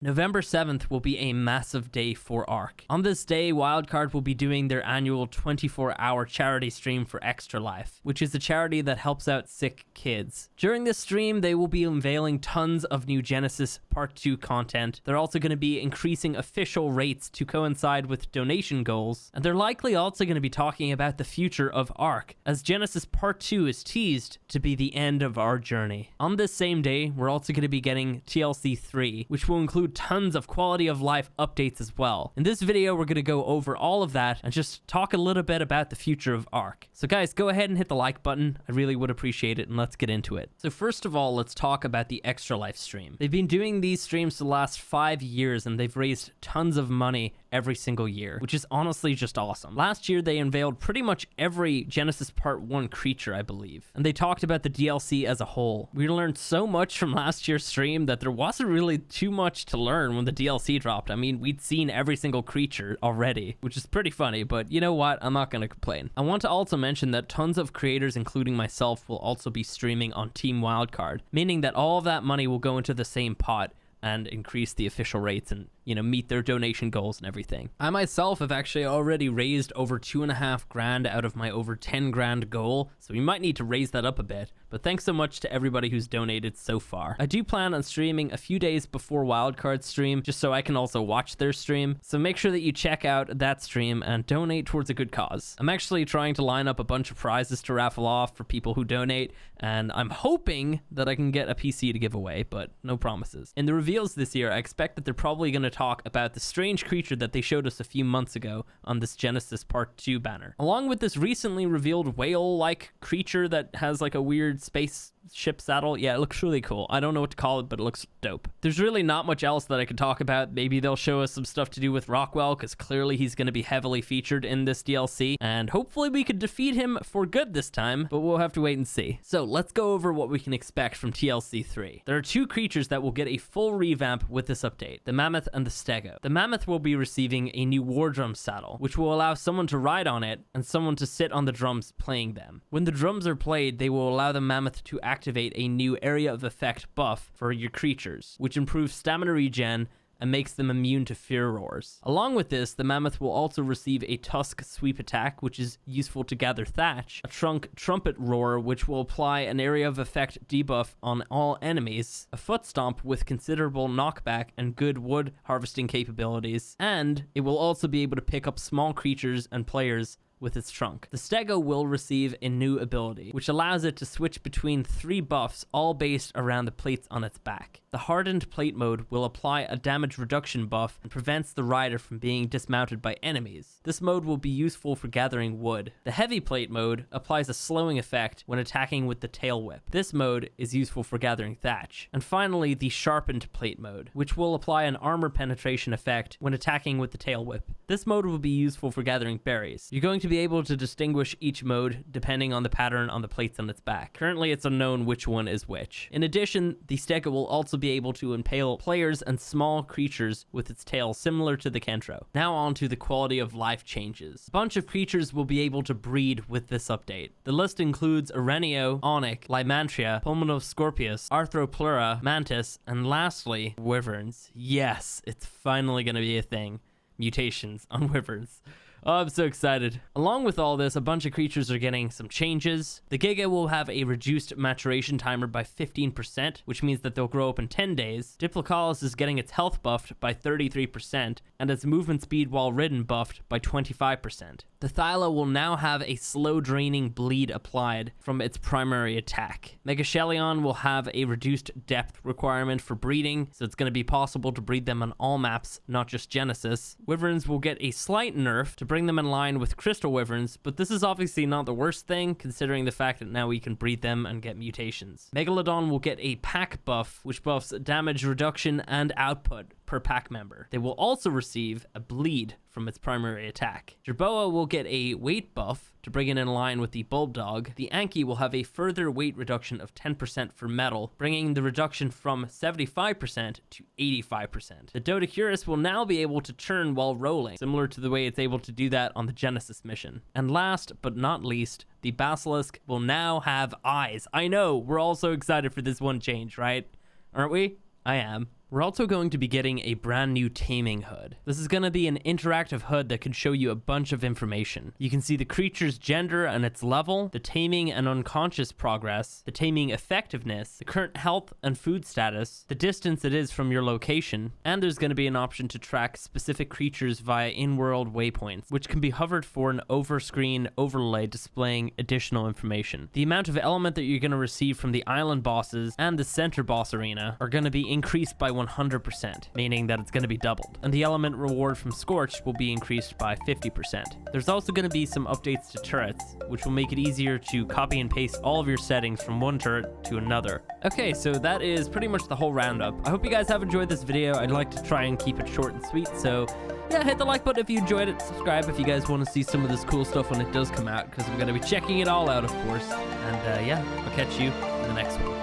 November 7th will be a massive day for ARK. On this day, Wildcard will be doing their annual 24-hour charity stream for Extra Life, which is a charity that helps out sick kids. During this stream, they will be unveiling tons of new Genesis Part 2 content. They're also going to be increasing official rates to coincide with donation goals, and they're likely also going to be talking about the future of ARK, as Genesis Part 2 is teased to be the end of our journey. On this same day, we're also going to be getting TLC 3, which will include tons of quality of life updates as well. In this video, we're going to go over all of that and just talk a little bit about the future of ARK. So guys, go ahead and hit the like button. I really would appreciate it, and let's get into it. So first of all, let's talk about the Extra Life stream. They've been doing these streams for the last 5 years, and they've raised tons of money every single year, which is honestly just awesome. Last year, they unveiled pretty much every Genesis Part 1 creature, I believe, and they talked about the DLC as a whole. We learned so much from last year's stream that there wasn't really too much to learn when the DLC dropped. I mean, we'd seen every single creature already, which is pretty funny, but you know what? I'm not going to complain. I want to also mention that tons of creators, including myself, will also be streaming on Team Wildcard, meaning that all of that money will go into the same pot and increase the official rates and, you know, meet their donation goals and everything. I myself have actually already raised over 2.5 grand out of my over 10 grand goal, so we might need to raise that up a bit, but thanks so much to everybody who's donated so far. I do plan on streaming a few days before Wildcard stream, just so I can also watch their stream, so make sure that you check out that stream and donate towards a good cause. I'm actually trying to line up a bunch of prizes to raffle off for people who donate, and I'm hoping that I can get a PC to give away, but no promises. In the reveals this year, I expect that they're probably going to talk about the strange creature that they showed us a few months ago on this Genesis Part 2 banner, along with this recently revealed whale-like creature that has like a weird spaceship saddle. Yeah, it looks really cool. I don't know what to call it, but it looks dope. There's really not much else that I could talk about. Maybe they'll show us some stuff to do with Rockwell, because clearly he's going to be heavily featured in this DLC, and hopefully we could defeat him for good this time, but we'll have to wait and see. So let's go over what we can expect from TLC 3. There are 2 creatures that will get a full revamp with this update, the Mammoth and the Stego. The Mammoth will be receiving a new war drum saddle, which will allow someone to ride on it and someone to sit on the drums playing them. When the drums are played, they will allow the Mammoth to activate a new area of effect buff for your creatures, which improves stamina regen and makes them immune to fear roars. Along with this, the Mammoth will also receive a Tusk sweep attack, which is useful to gather thatch, a Trunk trumpet roar, which will apply an area of effect debuff on all enemies, a foot stomp with considerable knockback and good wood harvesting capabilities, and it will also be able to pick up small creatures and players with its trunk. The Stego will receive a new ability, which allows it to switch between 3 buffs, all based around the plates on its back. The Hardened Plate mode will apply a damage reduction buff and prevents the rider from being dismounted by enemies. This mode will be useful for gathering wood. The Heavy Plate mode applies a slowing effect when attacking with the Tail Whip. This mode is useful for gathering thatch. And finally, the Sharpened Plate mode, which will apply an armor penetration effect when attacking with the Tail Whip. This mode will be useful for gathering berries. You're going to be able to distinguish each mode depending on the pattern on the plates on its back. Currently, it's unknown which one is which. In addition, the Stego will also be able to impale players and small creatures with its tail, similar to the Kentro. Now on to the quality of life changes. A bunch of creatures will be able to breed with this update. The list includes Arenio, Onyx, Lymantria, Pulmonoscorpius, Arthropleura, Mantis, and lastly, Wyverns. Yes, it's finally going to be a thing. Mutations on Wyverns. Oh, I'm so excited. Along with all this, a bunch of creatures are getting some changes. The Giga will have a reduced maturation timer by 15%, which means that they'll grow up in 10 days. Diplocaulus is getting its health buffed by 33%, and its movement speed while ridden buffed by 25%. The Thyla will now have a slow draining bleed applied from its primary attack. Megashelion will have a reduced depth requirement for breeding, so it's going to be possible to breed them on all maps, not just Genesis. Wyverns will get a slight nerf to bring them in line with Crystal Wyverns, but this is obviously not the worst thing, considering the fact that now we can breed them and get mutations. Megalodon will get a pack buff, which buffs damage reduction and output per pack member. They will also receive a bleed from its primary attack. Jerboa will get a weight buff to bring it in line with the Bulldog. The Anki will have a further weight reduction of 10% for metal, bringing the reduction from 75% to 85%. The Dodecurus will now be able to turn while rolling, similar to the way it's able to do that on the Genesis mission. And last but not least, the Basilisk will now have eyes. I know, we're all so excited for this one change, right? Aren't we? I am. We're also going to be getting a brand new Taming Hood. This is going to be an interactive hood that can show you a bunch of information. You can see the creature's gender and its level, the taming and unconscious progress, the taming effectiveness, the current health and food status, the distance it is from your location, and there's going to be an option to track specific creatures via in-world waypoints, which can be hovered for an over-screen overlay displaying additional information. The amount of element that you're going to receive from the island bosses and the center boss arena are going to be increased by 100%, meaning that it's going to be doubled. And the element reward from Scorched will be increased by 50%. There's also going to be some updates to turrets, which will make it easier to copy and paste all of your settings from one turret to another. Okay, so that is pretty much the whole roundup. I hope you guys have enjoyed this video. I'd like to try and keep it short and sweet, so yeah, hit the like button if you enjoyed it. Subscribe if you guys want to see some of this cool stuff when it does come out, because we're going to be checking it all out, of course. And yeah, I'll catch you in the next one.